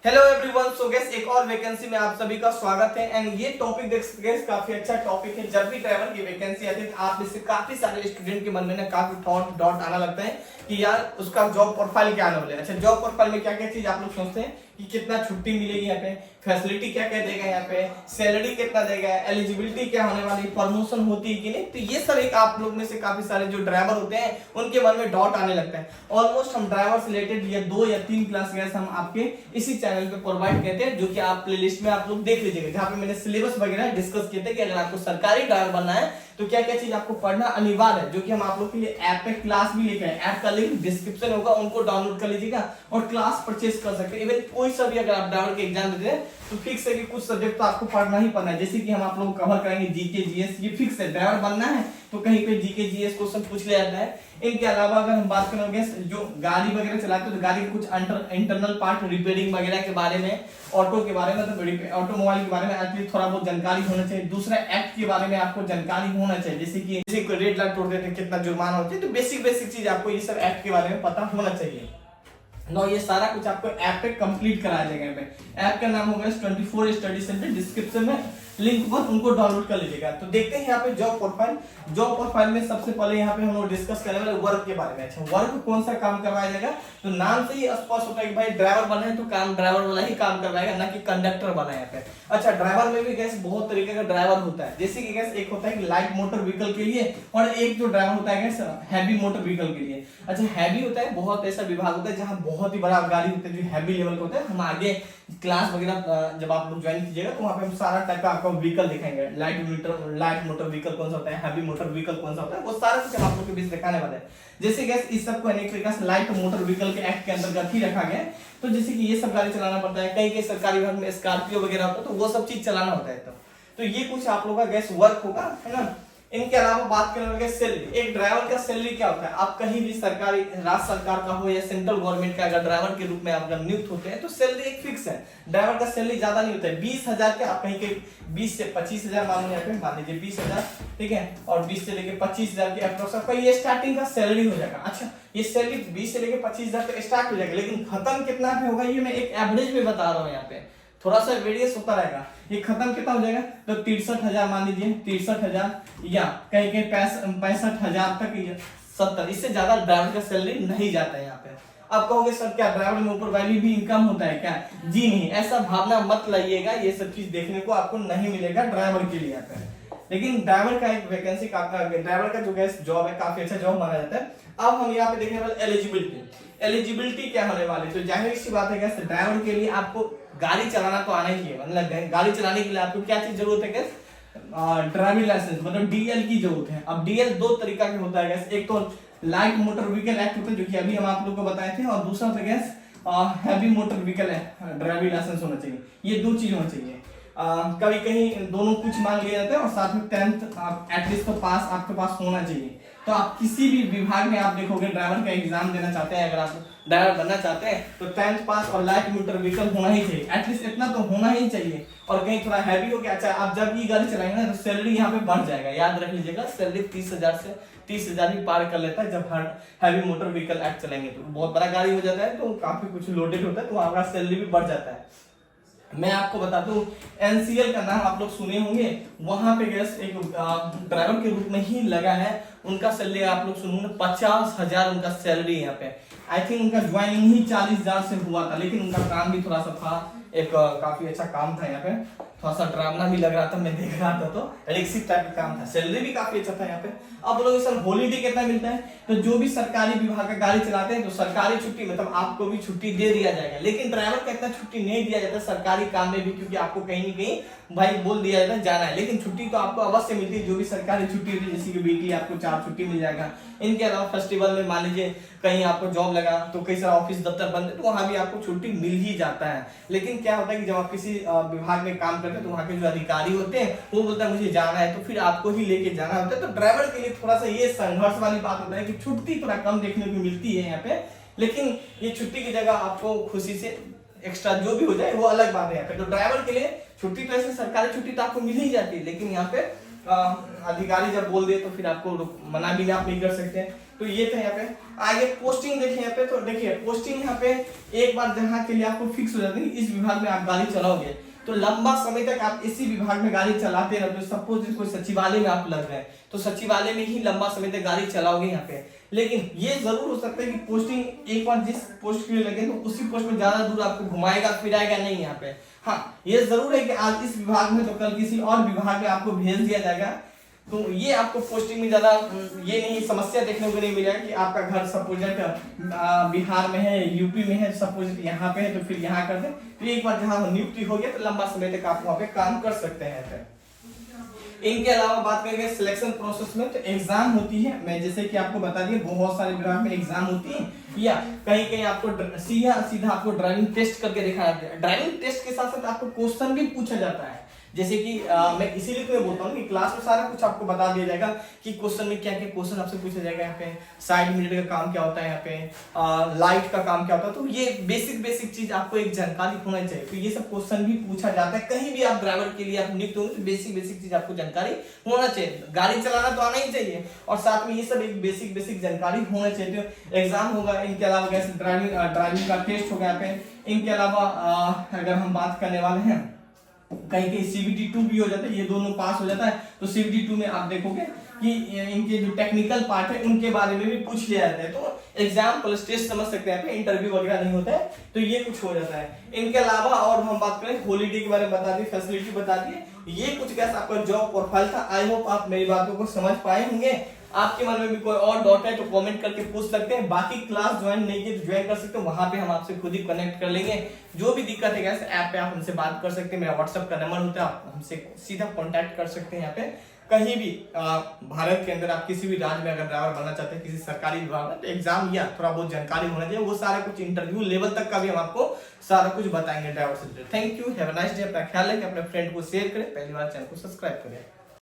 Hello everyone. सो gas एक और vacancy में आप सभी का स्वागत है एंड ये टॉपिक गैस काफी अच्छा टॉपिक है। जब भी ड्राइवर की वैकेंसी आती है तो आप इससे काफी सारे स्टूडेंट के मन में ना काफी थॉट डॉट आना लगता है कि यार उसका जॉब प्रोफाइल क्या आने वाला है। अच्छा, जॉब प्रोफाइल में क्या क्या चीज आप लोग सोचते हैं कि कितना छुट्टी मिलेगी, यहाँ पे फैसिलिटी क्या क्या देगा, यहाँ पे सैलरी कितना देगा, एलिजिबिलिटी क्या होने वाली, प्रमोशन होती है कि नहीं। तो ये सब एक आप लोग में से काफी सारे जो ड्राइवर होते हैं उनके मन में डाउट आने लगता है। ऑलमोस्ट हम ड्राइवर से रिलेटेड ये 2 या 3 क्लास गैस हम आपके इसी चैनल पे प्रोवाइड करते हैं, जो कि आप प्लेलिस्ट में आप लोग देख लीजिएगा, जहाँ पे मैंने सिलेबस वगैरह डिस्कस किए थे कि अगर आपको सरकारी ड्राइवर बनना है तो क्या क्या चीज आपको पढ़ना अनिवार्य है, जो कि हम आप लोग के लिए ऐप पे क्लास भी लेके आए। ऐप का लिंक डिस्क्रिप्शन होगा, उनको डाउनलोड कर लीजिएगा और क्लास परचेज कर सकते हैं। इवन कोई सा भी अगर आप ड्राइवर के एग्जाम देते हैं तो फिक्स है कि कुछ सब्जेक्ट तो आपको पढ़ना ही पड़ना है। जैसे कि हम आप लोग कवर करेंगे जीके जीएस, ये फिक्स है। ड्राइवर बनना है तो कहीं पे जीके जीएस क्वेश्चन पूछ लिया जाता है। इनके अलावा अगर हम बात करेंगे जो गाड़ी वगैरह चलाते हैं तो गाड़ी के कुछ इंटरनल पार्ट रिपेयरिंग वगैरह के बारे में, ऑटो के बारे में, तो ऑटोमोबाइल के बारे में एटलीस्ट थोड़ा बहुत जानकारी होना चाहिए। दूसरा एक्ट के बारे में आपको जानकारी होना चाहिए, जैसे कि रेड लाइट तोड़ देते हैं कितना जुर्माना होता है। तो बेसिक बेसिक चीज आपको ये सब एक्ट के बारे में पता होना चाहिए। नो, ये सारा कुछ आपको ऐप पे कंप्लीट कराया जाएगा। ऐप का नाम होगा 24 स्टडी सेंटर, डिस्क्रिप्शन में लिंक पर उनको डाउनलोड कर लीजिएगा। तो देखते हैं यहाँ पे जॉब प्रोफाइल। जॉब प्रोफाइल में सबसे पहले यहाँ पे हम लोग डिस्कस करने वाले वर्क के बारे में। अच्छा, वर्क कौन सा काम करवाया जाएगा, तो नाम से ही स्पष्ट होता है कि भाई ड्राइवर बना है तो काम ड्राइवर वाला ही काम करवाएगा, ना कि कंडक्टर बना है यहाँ पे। अच्छा, ड्राइवर में भी गैस बहुत तरीके का ड्राइवर होता है। जैसे कि गैस एक होता है कि लाइट मोटर व्हीकल के लिए, और एक जो ड्राइवर होता है गैस हैवी मोटर व्हीकल के लिए। अच्छा, हैवी होता है, बहुत ऐसा विभाग होता है जहाँ बहुत ही बड़ा गाड़ी होता है जो हैवी लेवल का होता है। हम आगे क्लास वगैरह जब आप लोग ज्वाइन कीजिएगा तो वहाँ पे हम सारा टाइप का आपको व्हीकल दिखाएंगे। लाइट मोटर व्हीकल कौन सा होता है, हैवी मोटर व्हीकल कौन सा होता है, वो सारा कुछ हम आप लोग के बीच दिखाने वाले हैं। जैसे गैस इस सब को अनेक तरीके से लाइट मोटर व्हीकल के एक्ट के अंतर्गत ही रखा गया है। तो जैसे कि ये सब गाड़ी चलाना पड़ता है, कई कई सरकारी विभाग में स्कॉर्पियो वगैरह होता है, तो वो सब चीज चलाना होता है। तो ये कुछ आप लोग का गैस वर्क होगा, है ना। इनके अलावा बात करेंगे सैलरी। एक ड्राइवर का सैलरी क्या होता है, आप कहीं भी सरकारी, राज्य सरकार का हो या सेंट्रल गवर्नमेंट का अगर ड्राइवर के रूप में आप अगर नियुक्त होते हैं तो सैलरी एक फिक्स है। ड्राइवर का सैलरी ज्यादा नहीं होता है, 20,000 के आप कहीं के 20 से 25,000 मान लीजिए 20,000, ठीक है, और 20 से लेके 25,000 के अप्रोक्स आपका ये स्टार्टिंग का सैलरी हो जाएगा। अच्छा, ये सैलरी 20 से लेके 25,000 तक स्टार्ट हो जाएगा, लेकिन खत्म कितना पे होगा ये मैं एक एवरेज में बता रहा हूँ। यहाँ पे थोड़ा सा वेरियस होता रहेगा। ये खत्म कितना हो जाएगा, तो 63,000 मान लीजिए, 63,000 या कहीं कहीं 65,000 तक, 70, इससे ज्यादा ड्राइवर का सैलरी नहीं जाता है यहाँ पे। आप कहोगे सर क्या ड्राइवर में ऊपर वैल्यू भी इनकम होता है क्या? जी नहीं, ऐसा भावना मत लाइएगा, ये सब चीज देखने को आपको नहीं मिलेगा ड्राइवर के लिए यहाँ पे। लेकिन ड्राइवर का एक वैकेंसी, ड्राइवर का जो गैस जॉब है काफी अच्छा जॉब माना जाता है। अब हम यहाँ पे देखने वाले एलिजिबिलिटी। एलिजिबिलिटी क्या होने वाली, तो जाहिर सी बात है गैस ड्राइवर के लिए आपको गाड़ी चलाना तो आना ही है। मतलब गाड़ी चलाने के लिए आपको क्या चीज जरूरत है गैस, ड्राइविंग लाइसेंस, मतलब डीएल की जरूरत है। अब डीएल 2 तरीका के होता है गैस, एक तो लाइट मोटर व्हीकल एक्ट होता है जो कि अभी हम आप लोग को बताए थे, और दूसरा होता है गैस heavy motor vehicle driving licence होना चाहिए। ये 2 चीज होना चाहिए। कभी कहीं दोनों कुछ मांग लिया जाता है, और साथ में 10th एटलीस्ट तो पास आपके पास होना चाहिए। तो आप किसी भी विभाग में आप देखोगे ड्राइवर का एग्जाम देना चाहते हैं, अगर आप ड्राइवर बनना चाहते हैं तो 10th पास और लाइट मोटर व्हीकल होना ही चाहिए, एटलीस्ट इतना तो होना ही चाहिए। और कहीं थोड़ा हैवी हो गया, अच्छा आप जब ये गाड़ी चलाएंगे ना तो सैलरी यहाँ पे बढ़ जाएगा। याद रख लीजिएगा, सैलरी 30,000 ही पार कर लेता है जब हैवी मोटर व्हीकल एक्ट चलाएंगे। तो बहुत बड़ा गाड़ी हो जाता है तो काफी कुछ लोडेड होता है, तो आपका सैलरी भी बढ़ जाता है। मैं आपको बता दूं, एनसीएल का नाम आप लोग सुने होंगे, वहां पे गैस एक ड्राइवर के रूप में ही लगा है। उनका सैलरी आप लोग सुनोगे 50,000 उनका सैलरी यहाँ पे। आई थिंक उनका ज्वाइनिंग ही 40,000 से हुआ था, लेकिन उनका काम भी थोड़ा सा था, एक काफी अच्छा काम था यहाँ पे, थोड़ा सा ड्रामा भी लग रहा था, मैं देख रहा था तो रिक्सी टाइप का काम था। सैलरी भी काफी अच्छा था यहाँ पे। अब बोलोगे सर हॉलीडे कितना मिलता है, तो जो भी सरकारी विभाग का गाड़ी चलाते हैं तो सरकारी छुट्टी, मतलब आपको भी छुट्टी दे दिया जाएगा, लेकिन ड्राइवर को इतना छुट्टी नहीं दिया जाता सरकारी काम में भी, क्योंकि आपको कहीं ना कहीं भाई बोल दिया जाता है जाना है। लेकिन छुट्टी तो आपको अवश्य मिलती है, जो भी सरकारी छुट्टी होती है, जैसे कि वीकली आपको 4 छुट्टी मिल जाएगा। इनके अलावा फेस्टिवल में मान लीजिए कहीं आपको जॉब लगा तो कई सारा ऑफिस दफ्तर बंद है, तो वहां भी आपको छुट्टी मिल ही जाता है। लेकिन क्या होता है कि जब आप किसी विभाग में काम करते हैं तो वहां के जो अधिकारी होते हैं वो बोलता है मुझे जाना है, तो फिर आपको ही लेके जाना होता है। तो ड्राइवर के लिए थोड़ा सा ये संघर्ष वाली बात होता है कि छुट्टी थोड़ा कम देखने को मिलती है यहाँ पे, लेकिन ये छुट्टी की जगह आपको खुशी से एक्स्ट्रा जो भी हो जाए वो अलग बात है यहाँ पे। तो ड्राइवर के लिए छुट्टी तो ऐसे सरकारी छुट्टी तो आपको मिल ही जाती है, लेकिन यहाँ पे अधिकारी जब बोल दे तो फिर आपको मना भी आप नहीं कर सकते। तो ये था यहाँ पे। आगे पोस्टिंग देखिए यहाँ पे, तो देखिए पोस्टिंग यहाँ पे एक बार जहाँ के लिए आपको फिक्स हो जाती है इस विभाग में आप गाड़ी चलाओगे तो लंबा समय तक आप इसी विभाग में गाड़ी चलाते रहोगे। सपोज कोई सचिवालय में आप लग रहे हैं तो सचिवालय में ही लंबा समय तक गाड़ी चलाओगे यहाँ पे। लेकिन ये जरूर हो सकता है कि पोस्टिंग एक बार जिस पोस्ट के लिए लगे तो उसी पोस्ट में ज्यादा दूर आपको घुमाएगा फिराएगा नहीं यहाँ पे। हाँ ये जरूर है कि आज इस विभाग में तो कल किसी और विभाग में आपको भेज दिया जाएगा। तो ये आपको पोस्टिंग में ज्यादा ये नहीं समस्या देखने को नहीं मिलेगा कि आपका घर सपोज बिहार में है, यूपी में है, सपोज यहाँ पे है तो फिर यहाँ कर दे। तो एक बार जहाँ नियुक्ति हो गया तो लंबा समय तक आप वहाँ पे काम कर सकते हैं। इनके अलावा बात करेंगे सिलेक्शन प्रोसेस में, तो एग्जाम होती है। मैं जैसे कि आपको बता दिया बहुत सारे विभाग में एग्जाम होती है, या कहीं कहीं आपको सीधा आपको ड्राइविंग टेस्ट करके दिखाया जाता है। ड्राइविंग टेस्ट के साथ साथ आपको क्वेश्चन भी पूछा जाता है। जैसे कि मैं इसीलिए तो मैं बोलता हूँ कि क्लास में सारा कुछ आपको बता दिया जाएगा कि क्वेश्चन में क्या क्या क्वेश्चन आपसे पूछा जाएगा। यहाँ पे साइड मिरर का काम क्या होता है, यहाँ पे लाइट का काम क्या होता है। तो ये बेसिक चीज आपको एक जानकारी होना चाहिए। तो ये सब क्वेश्चन भी पूछा जाता है। कहीं भी आप ड्राइवर के लिए आप नियुक्त होंगे तो बेसिक चीज आपको जानकारी होना चाहिए। गाड़ी चलाना तो आना ही चाहिए और साथ में ये सब एक बेसिक जानकारी होना चाहिए। तो एग्जाम होगा, इनके अलावा ड्राइविंग का टेस्ट होगा यहाँ पे। इनके अलावा अगर हम बात करने वाले हैं कहीं कहीं CBT 2 भी हो जाता है, ये दोनों पास हो जाता है तो CBT 2 में आप देखोगे कि इनके जो टेक्निकल पार्ट है उनके बारे में भी पूछ लिया जाता है। तो एग्जाम प्लस टेस्ट समझ सकते हैं, इंटरव्यू वगैरह नहीं होता है। तो ये कुछ हो जाता है। इनके अलावा और हम बात करें हॉलीडे के बारे में बता दिए, फैसिलिटी बता दिए। ये कुछ कैसा आपका जॉब प्रोफाइल था। आई होप आप मेरी बातों को समझ पाए होंगे। आपके मन में भी कोई और डाउट है तो कमेंट करके पूछ सकते हैं। बाकी क्लास ज्वाइन नहीं की तो ज्वाइन कर सकते हो, वहां पे हम आपसे खुद ही कनेक्ट कर लेंगे। जो भी दिक्कत है कैसे ऐप पे आप हमसे बात कर सकते हैं। मेरा व्हाट्सएप का नंबर होता है, आप हमसे सीधा कांटेक्ट कर सकते हैं। यहाँ पे कहीं भी भारत के अंदर आप किसी भी राज्य में अगर ड्राइवर बनना चाहते हैं किसी सरकारी विभाग में तो एग्जाम या थोड़ा बहुत जानकारी होना चाहिए। वो सारा कुछ इंटरव्यू लेवल तक का भी हम आपको सारा कुछ बताएंगे ड्राइवर से। Thank you, have a nice day. अपना ख्याल रखें, अपने फ्रेंड को शेयर करें, पहली बार चैनल को सब्सक्राइब करें।